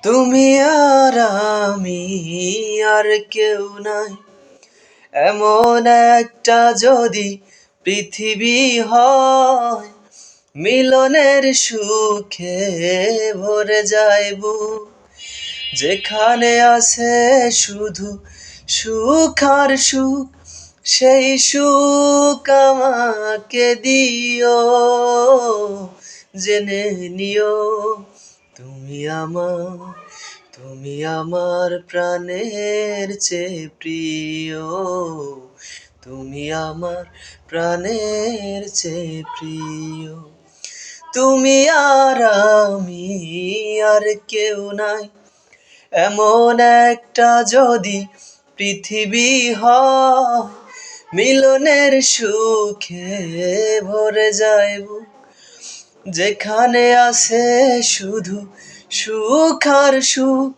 তুমি আর আমি আর কেউ নাই, এমন একটা যদি পৃথিবী হয়, মিলনের সুখে ভরে যাইব, যেখানে আছে শুধু সুখ আর সুখ, সেই সুখ আমাকে দিও, জেনে নিও তুমি আমার প্রাণের চেয়ে প্রিয়, তুমি আমার প্রাণের চেয়ে প্রিয়। তুমি আর আমি আর কেউ নাই, এমন একটা যদি পৃথিবী হয়, মিলনের সুখে ভরে যাইব, যেখানে আছে শুধু সুখ আর সুখ,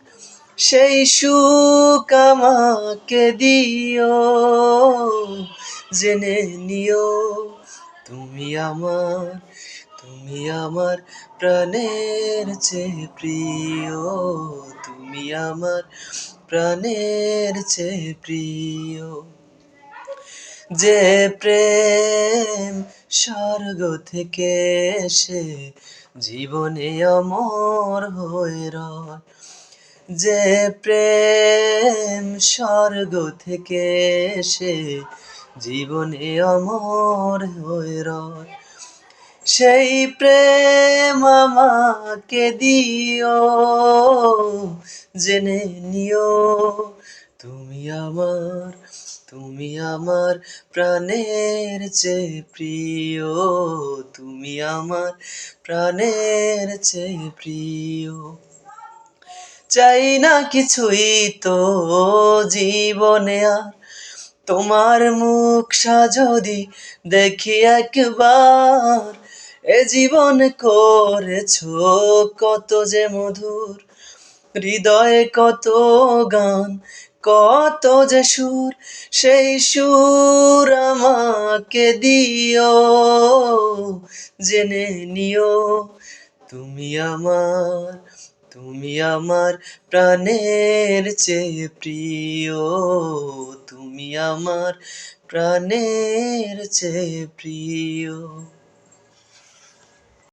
সেই সুখ আমাকে দিও, জেনে নিও তুমি আমার প্রাণের চেয়ে প্রিয়, তুমি আমার প্রাণের চেয়ে প্রিয়। যে প্রেম স্বর্গ থেকে এসে জীবনে অমর হয়ে রয়, যে প্রেম স্বর্গ থেকে এসে জীবনে অমর হয়ে রয়, সেই প্রেম আমাকে দিও, জেনে নিও তুমি আমার প্রাণের চেয়ে প্রিয়, তুমি আমার প্রাণের চেয়ে প্রিয়। চাই না কিছুই তো জীবনে আর, তোমার মুখটা যদি দেখি একবার, এ জীবন করেছো কত যে মধুর, হৃদয়ে কত গান, কত যে সুর, সেই সুর আমাকে দিও, জেনে নিও তুমি আমার প্রাণের চেয়ে প্রিয়, তুমি আমার প্রাণের চেয়ে প্রিয়।